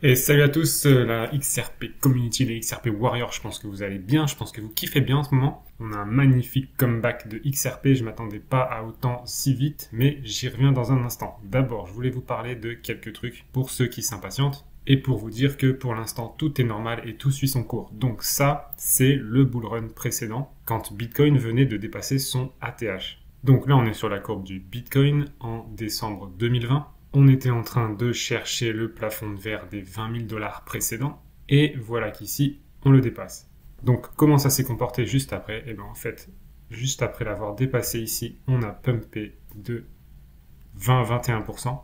Et salut à tous, la XRP Community, les XRP Warriors, je pense que vous allez bien, je pense que vous kiffez bien en ce moment. On a un magnifique comeback de XRP, je m'attendais pas à autant si vite, mais j'y reviens dans un instant. D'abord, je voulais vous parler de quelques trucs pour ceux qui s'impatientent, et pour vous dire que pour l'instant tout est normal et tout suit son cours. Donc ça, c'est le bull run précédent, quand Bitcoin venait de dépasser son ATH. Donc là, on est sur la courbe du Bitcoin en décembre 2020. On était en train de chercher le plafond de verre des 20 000 $ précédents. Et voilà qu'ici, on le dépasse. Donc, comment ça s'est comporté juste après? Eh bien, en fait, juste après l'avoir dépassé ici, on a pumpé de 20-21%.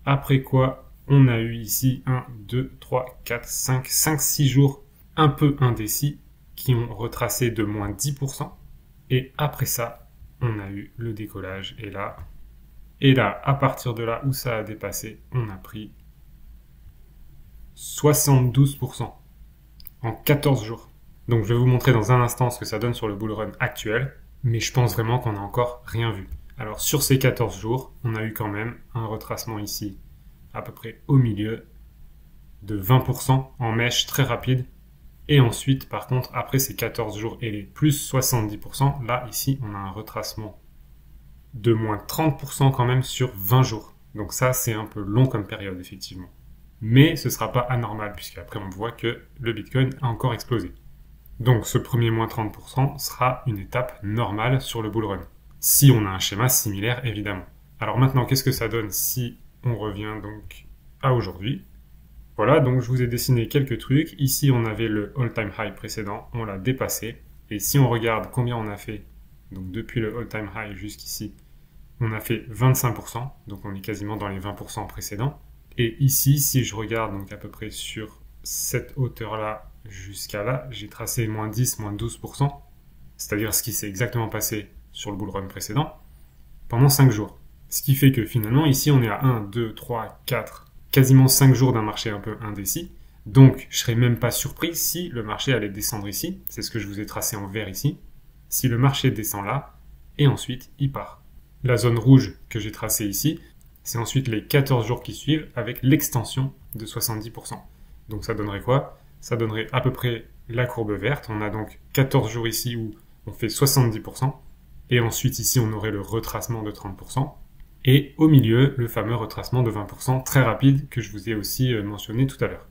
Après quoi, on a eu ici 1, 2, 3, 4, 5, 6 jours un peu indécis qui ont retracé de moins 10%. Et après ça, on a eu le décollage. Et là, à partir de là où ça a dépassé, on a pris 72% en 14 jours. Donc je vais vous montrer dans un instant ce que ça donne sur le bull run actuel, mais je pense vraiment qu'on n'a encore rien vu. Alors sur ces 14 jours, on a eu quand même un retracement ici, à peu près au milieu, de 20% en mèche très rapide. Et ensuite, par contre, après ces 14 jours et les plus 70%, là, ici, on a un retracement de moins 30% quand même sur 20 jours. Donc ça, c'est un peu long comme période, effectivement. Mais ce ne sera pas anormal, puisqu'après on voit que le Bitcoin a encore explosé. Donc ce premier moins 30% sera une étape normale sur le bull run. Si on a un schéma similaire, évidemment. Alors maintenant, qu'est-ce que ça donne si on revient donc à aujourd'hui? Voilà, donc je vous ai dessiné quelques trucs. Ici, on avait le all-time high précédent, on l'a dépassé. Et si on regarde combien on a fait, donc depuis le all-time high jusqu'ici, on a fait 25%, donc on est quasiment dans les 20% précédents. Et ici, si je regarde donc à peu près sur cette hauteur-là jusqu'à là, j'ai tracé moins 10, moins 12%, c'est-à-dire ce qui s'est exactement passé sur le bull run précédent, pendant 5 jours. Ce qui fait que finalement, ici, on est à 1, 2, 3, 4, quasiment 5 jours d'un marché un peu indécis. Donc, je serais même pas surpris si le marché allait descendre ici. C'est ce que je vous ai tracé en vert ici. Si le marché descend là, et ensuite, il part. La zone rouge que j'ai tracée ici, c'est ensuite les 14 jours qui suivent avec l'extension de 70%. Donc ça donnerait quoi? Ça donnerait à peu près la courbe verte. On a donc 14 jours ici où on fait 70%. Et ensuite ici, on aurait le retracement de 30%. Et au milieu, le fameux retracement de 20% très rapide que je vous ai aussi mentionné tout à l'heure.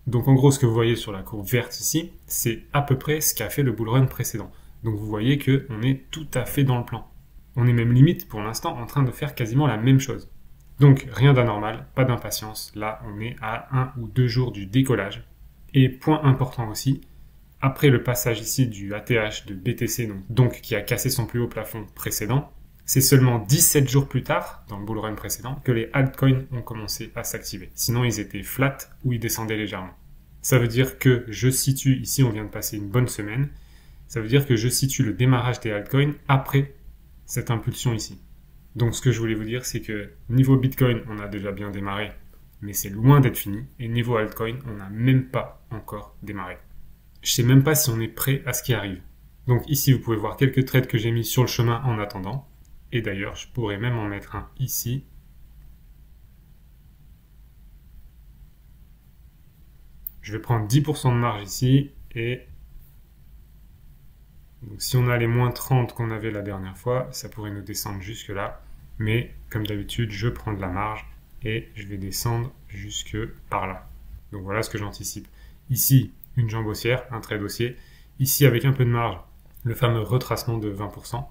Donc en gros, ce que vous voyez sur la courbe verte ici, c'est à peu près ce qu'a fait le bull run précédent. Donc vous voyez qu'on est tout à fait dans le plan. On est même limite, pour l'instant, en train de faire quasiment la même chose. Donc, rien d'anormal, pas d'impatience. Là, on est à 1 ou 2 jours du décollage. Et point important aussi, après le passage ici du ATH de BTC, donc qui a cassé son plus haut plafond précédent, c'est seulement 17 jours plus tard, dans le bull run précédent, que les altcoins ont commencé à s'activer. Sinon, ils étaient flat ou ils descendaient légèrement. Ça veut dire que je situe, ici on vient de passer une bonne semaine, ça veut dire que je situe le démarrage des altcoins après cette impulsion ici. Donc ce que je voulais vous dire, c'est que niveau Bitcoin, on a déjà bien démarré, mais c'est loin d'être fini. Et niveau altcoin, on n'a même pas encore démarré. Je sais même pas si on est prêt à ce qui arrive. Donc ici, vous pouvez voir quelques trades que j'ai mis sur le chemin en attendant. Et d'ailleurs, je pourrais même en mettre un ici. Je vais prendre 10% de marge ici et donc si on a les moins 30 qu'on avait la dernière fois, ça pourrait nous descendre jusque là. Mais comme d'habitude, je prends de la marge et je vais descendre jusque par là. Donc voilà ce que j'anticipe. Ici, une jambe haussière, un trade haussier. Ici, avec un peu de marge, le fameux retracement de 20%.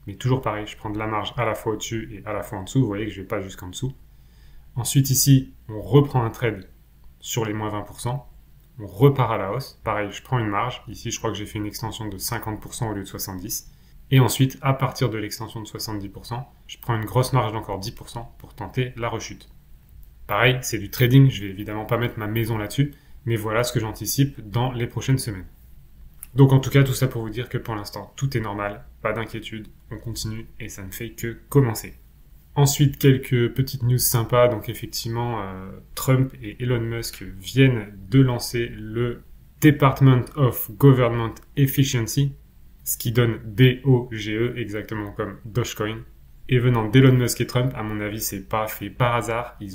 Mais toujours pareil, je prends de la marge à la fois au-dessus et à la fois en dessous. Vous voyez que je ne vais pas jusqu'en dessous. Ensuite, ici, on reprend un trade sur les moins 20%. On repart à la hausse. Pareil, je prends une marge. Ici, je crois que j'ai fait une extension de 50% au lieu de 70%. Et ensuite, à partir de l'extension de 70%, je prends une grosse marge d'encore 10% pour tenter la rechute. Pareil, c'est du trading. Je vais évidemment pas mettre ma maison là-dessus. Mais voilà ce que j'anticipe dans les prochaines semaines. Donc en tout cas, tout ça pour vous dire que pour l'instant, tout est normal. Pas d'inquiétude. On continue et ça ne fait que commencer. Ensuite, quelques petites news sympas. Donc effectivement, Trump et Elon Musk viennent de lancer le Department of Government Efficiency, ce qui donne DOGE, exactement comme Dogecoin. Et venant d'Elon Musk et Trump, à mon avis, c'est pas fait par hasard. Ils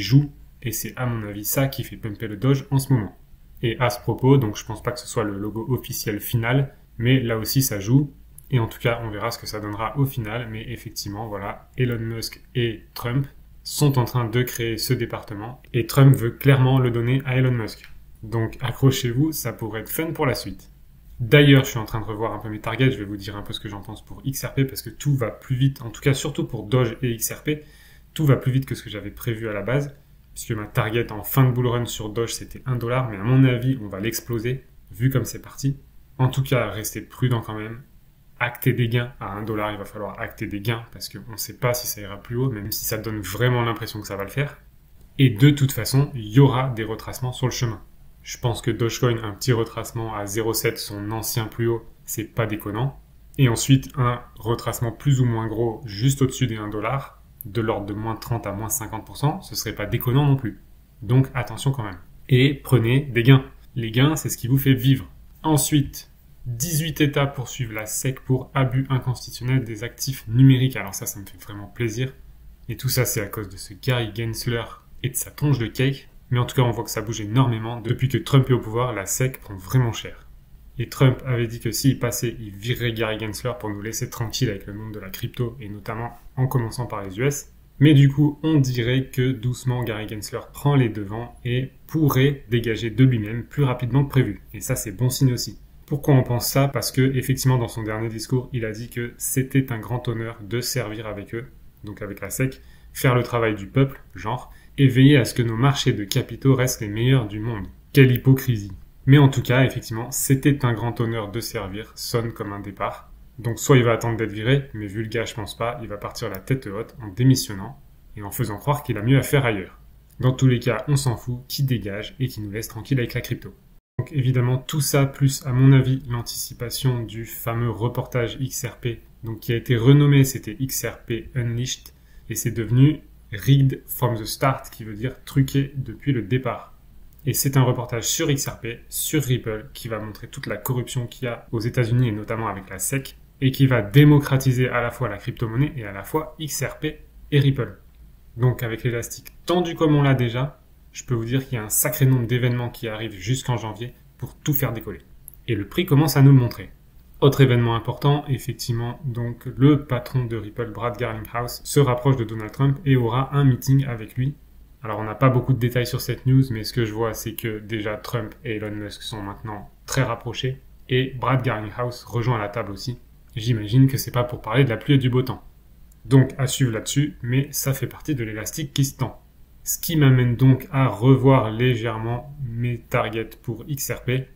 jouent et c'est à mon avis ça qui fait pumper le Doge en ce moment. Et à ce propos, donc je pense pas que ce soit le logo officiel final, mais là aussi ça joue, et en tout cas on verra ce que ça donnera au final, mais effectivement voilà, Elon Musk et Trump sont en train de créer ce département, et Trump veut clairement le donner à Elon Musk. Donc accrochez-vous, ça pourrait être fun pour la suite. D'ailleurs, je suis en train de revoir un peu mes targets, je vais vous dire un peu ce que j'en pense pour XRP, parce que tout va plus vite, en tout cas surtout pour Doge et XRP, tout va plus vite que ce que j'avais prévu à la base, puisque ma target en fin de bull run sur Doge c'était 1$, mais à mon avis on va l'exploser, vu comme c'est parti. En tout cas, restez prudent quand même, acter des gains à 1$, il va falloir acter des gains, parce qu'on ne sait pas si ça ira plus haut, même si ça donne vraiment l'impression que ça va le faire. Et de toute façon, il y aura des retracements sur le chemin. Je pense que Dogecoin, un petit retracement à 0,7, son ancien plus haut, c'est pas déconnant. Et ensuite, un retracement plus ou moins gros, juste au-dessus des 1$, de l'ordre de moins 30 à moins 50%, ce serait pas déconnant non plus. Donc attention quand même. Et prenez des gains. Les gains, c'est ce qui vous fait vivre. Ensuite, 18 États poursuivent la SEC pour abus inconstitutionnel des actifs numériques. Alors ça me fait vraiment plaisir. Et tout ça, c'est à cause de ce Gary Gensler et de sa tronche de cake. Mais en tout cas, on voit que ça bouge énormément. Depuis que Trump est au pouvoir, la SEC prend vraiment cher. Et Trump avait dit que s'il passait, il virerait Gary Gensler pour nous laisser tranquille avec le monde de la crypto, et notamment en commençant par les US. Mais du coup, on dirait que doucement, Gary Gensler prend les devants et pourrait dégager de lui-même plus rapidement que prévu. Et ça, c'est bon signe aussi. Pourquoi on pense ça? Parce que, effectivement, dans son dernier discours, il a dit que c'était un grand honneur de servir avec eux, donc avec la SEC, faire le travail du peuple, genre, et veiller à ce que nos marchés de capitaux restent les meilleurs du monde. Quelle hypocrisie. Mais en tout cas, effectivement, c'était un grand honneur de servir, sonne comme un départ. Donc soit il va attendre d'être viré, mais vu le gars, je pense pas, il va partir la tête haute en démissionnant et en faisant croire qu'il a mieux à faire ailleurs. Dans tous les cas, on s'en fout, qui dégage et qui nous laisse tranquille avec la crypto. Donc évidemment, tout ça, plus à mon avis, l'anticipation du fameux reportage XRP, donc qui a été renommé, c'était XRP Unleashed, et c'est devenu Rigged from the start, qui veut dire truqué depuis le départ. Et c'est un reportage sur XRP, sur Ripple, qui va montrer toute la corruption qu'il y a aux États-Unis et notamment avec la SEC, et qui va démocratiser à la fois la crypto-monnaie et à la fois XRP et Ripple. Donc avec l'élastique tendu comme on l'a déjà, je peux vous dire qu'il y a un sacré nombre d'événements qui arrivent jusqu'en janvier pour tout faire décoller. Et le prix commence à nous le montrer. Autre événement important, effectivement, donc le patron de Ripple, Brad Garlinghouse, se rapproche de Donald Trump et aura un meeting avec lui. Alors on n'a pas beaucoup de détails sur cette news, mais ce que je vois, c'est que déjà Trump et Elon Musk sont maintenant très rapprochés, et Brad Garlinghouse rejoint la table aussi. J'imagine que c'est pas pour parler de la pluie et du beau temps. Donc à suivre là-dessus, mais ça fait partie de l'élastique qui se tend. Ce qui m'amène donc à revoir légèrement mes targets pour XRP,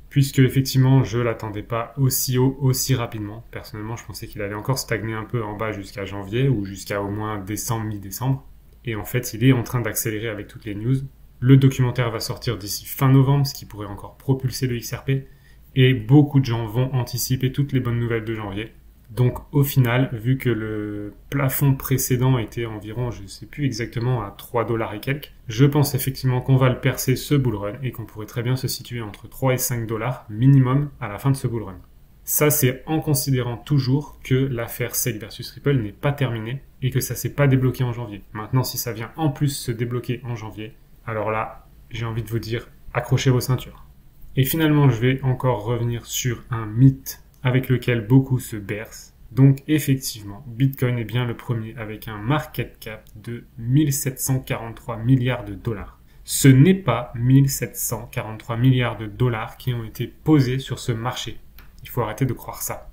puisque effectivement je l'attendais pas aussi haut, aussi rapidement. Personnellement, je pensais qu'il allait encore stagner un peu en bas jusqu'à janvier, ou jusqu'à au moins décembre, mi-décembre. Et en fait, il est en train d'accélérer avec toutes les news. Le documentaire va sortir d'ici fin novembre, ce qui pourrait encore propulser le XRP. Et beaucoup de gens vont anticiper toutes les bonnes nouvelles de janvier. Donc au final, vu que le plafond précédent était environ, je ne sais plus exactement, à 3$ et quelques, je pense effectivement qu'on va le percer ce bull run et qu'on pourrait très bien se situer entre 3 et 5$ minimum à la fin de ce bull run. Ça, c'est en considérant toujours que l'affaire SEC versus Ripple n'est pas terminée et que ça s'est pas débloqué en janvier. Maintenant, si ça vient en plus se débloquer en janvier, alors là, j'ai envie de vous dire, accrochez vos ceintures. Et finalement, je vais encore revenir sur un mythe avec lequel beaucoup se bercent. Donc effectivement, Bitcoin est bien le premier avec un market cap de 1743 milliards de dollars. Ce n'est pas 1743 milliards de dollars qui ont été posés sur ce marché. Il faut arrêter de croire ça.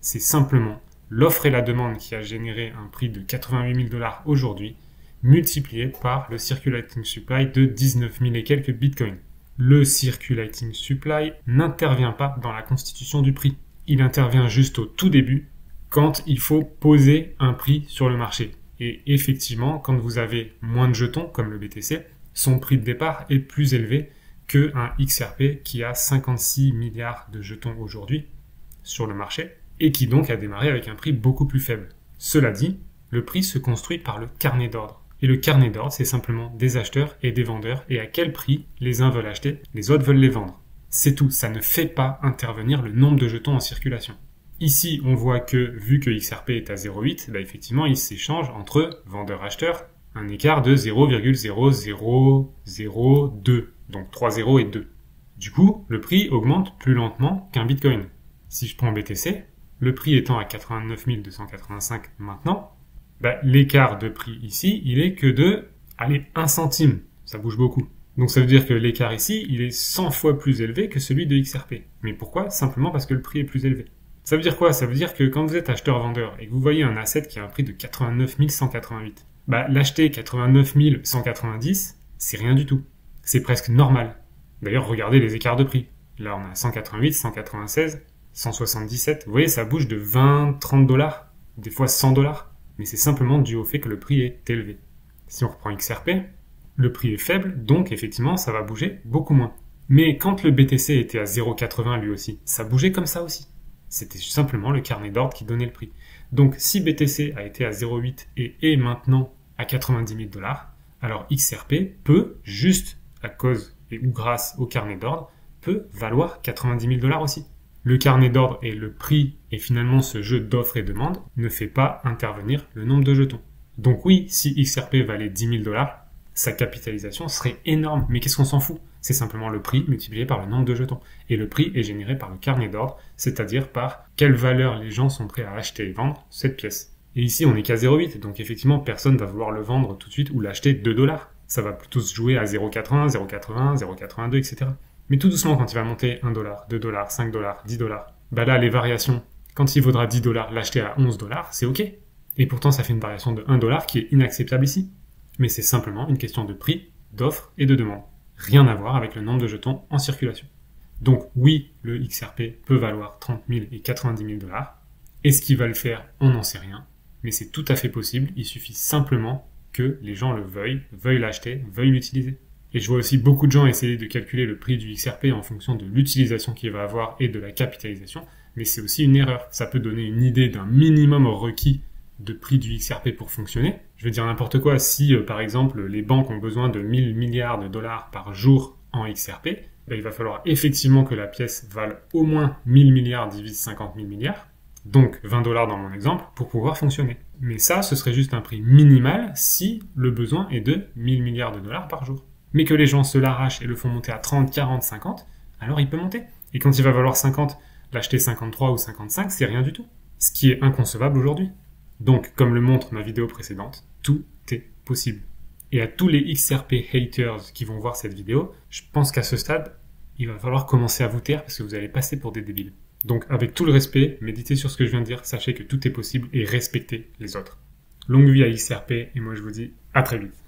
C'est simplement l'offre et la demande qui a généré un prix de 88 000 $ aujourd'hui, multiplié par le circulating supply de 19 000 et quelques bitcoins. Le circulating supply n'intervient pas dans la constitution du prix. Il intervient juste au tout début, quand il faut poser un prix sur le marché. Et effectivement, quand vous avez moins de jetons, comme le BTC, son prix de départ est plus élevé qu'un XRP qui a 56 milliards de jetons aujourd'hui sur le marché, et qui donc a démarré avec un prix beaucoup plus faible. Cela dit, le prix se construit par le carnet d'ordre. Et le carnet d'ordre, c'est simplement des acheteurs et des vendeurs, et à quel prix les uns veulent acheter, les autres veulent les vendre. C'est tout, ça ne fait pas intervenir le nombre de jetons en circulation. Ici, on voit que, vu que XRP est à 0,8, bah effectivement, il s'échange entre vendeurs-acheteurs un écart de 0,0002, donc 3 zéros et 2. Du coup, le prix augmente plus lentement qu'un Bitcoin. Si je prends BTC, le prix étant à 89 285 maintenant, l'écart de prix ici, il est que de, 1 centime. Ça bouge beaucoup. Donc ça veut dire que l'écart ici, il est 100 fois plus élevé que celui de XRP. Mais pourquoi? Simplement parce que le prix est plus élevé. Ça veut dire quoi? Ça veut dire que quand vous êtes acheteur-vendeur et que vous voyez un asset qui a un prix de 89 188, l'acheter 89 190, c'est rien du tout. C'est presque normal. D'ailleurs, regardez les écarts de prix. Là, on a 188, 196, 177. Vous voyez, ça bouge de 20, 30 dollars, des fois 100 dollars. Mais c'est simplement dû au fait que le prix est élevé. Si on reprend XRP, le prix est faible, donc effectivement, ça va bouger beaucoup moins. Mais quand le BTC était à 0,80 lui aussi, ça bougeait comme ça aussi. C'était simplement le carnet d'ordre qui donnait le prix. Donc si BTC a été à 0,8 et est maintenant à 90 000 dollars, alors XRP peut, juste à cause et ou grâce au carnet d'ordre, peut valoir 90 000 dollars aussi. Le carnet d'ordre et le prix et finalement ce jeu d'offres et demande ne fait pas intervenir le nombre de jetons. Donc oui, si XRP valait 10 000 dollars, sa capitalisation serait énorme. Mais qu'est-ce qu'on s'en fout? C'est simplement le prix multiplié par le nombre de jetons. Et le prix est généré par le carnet d'ordre, c'est-à-dire par quelle valeur les gens sont prêts à acheter et vendre cette pièce. Et ici, on est qu'à 0,8, donc effectivement, personne va vouloir le vendre tout de suite ou l'acheter 2 dollars. Ça va plutôt se jouer à 0,80, 0,80, 0,82, etc. Mais tout doucement, quand il va monter 1 dollar, 2 dollars, 5 dollars, 10 dollars, là, les variations, quand il vaudra 10 dollars, l'acheter à 11 dollars, c'est OK. Et pourtant, ça fait une variation de 1 dollar qui est inacceptable ici. Mais c'est simplement une question de prix, d'offre et de demande. Rien à voir avec le nombre de jetons en circulation. Donc oui, le XRP peut valoir 30 000 et 90 000 dollars. Est-ce qu'il va le faire? On n'en sait rien. Mais c'est tout à fait possible. Il suffit simplement que les gens le veuillent l'acheter, veuillent l'utiliser. Et je vois aussi beaucoup de gens essayer de calculer le prix du XRP en fonction de l'utilisation qu'il va avoir et de la capitalisation. Mais c'est aussi une erreur. Ça peut donner une idée d'un minimum requis de prix du XRP pour fonctionner. Je vais dire n'importe quoi. Si, par exemple, les banques ont besoin de 1000 milliards de dollars par jour en XRP, il va falloir effectivement que la pièce vale au moins 1000 milliards divise 50 000 milliards, donc 20 dollars dans mon exemple, pour pouvoir fonctionner. Mais ça, ce serait juste un prix minimal si le besoin est de 1000 milliards de dollars par jour. Mais que les gens se l'arrachent et le font monter à 30, 40, 50, alors il peut monter. Et quand il va valoir 50, l'acheter 53 ou 55, c'est rien du tout. Ce qui est inconcevable aujourd'hui. Donc, comme le montre ma vidéo précédente, tout est possible. Et à tous les XRP haters qui vont voir cette vidéo, je pense qu'à ce stade, il va falloir commencer à vous taire parce que vous allez passer pour des débiles. Donc, avec tout le respect, méditez sur ce que je viens de dire, sachez que tout est possible et respectez les autres. Longue vie à XRP et moi je vous dis à très vite.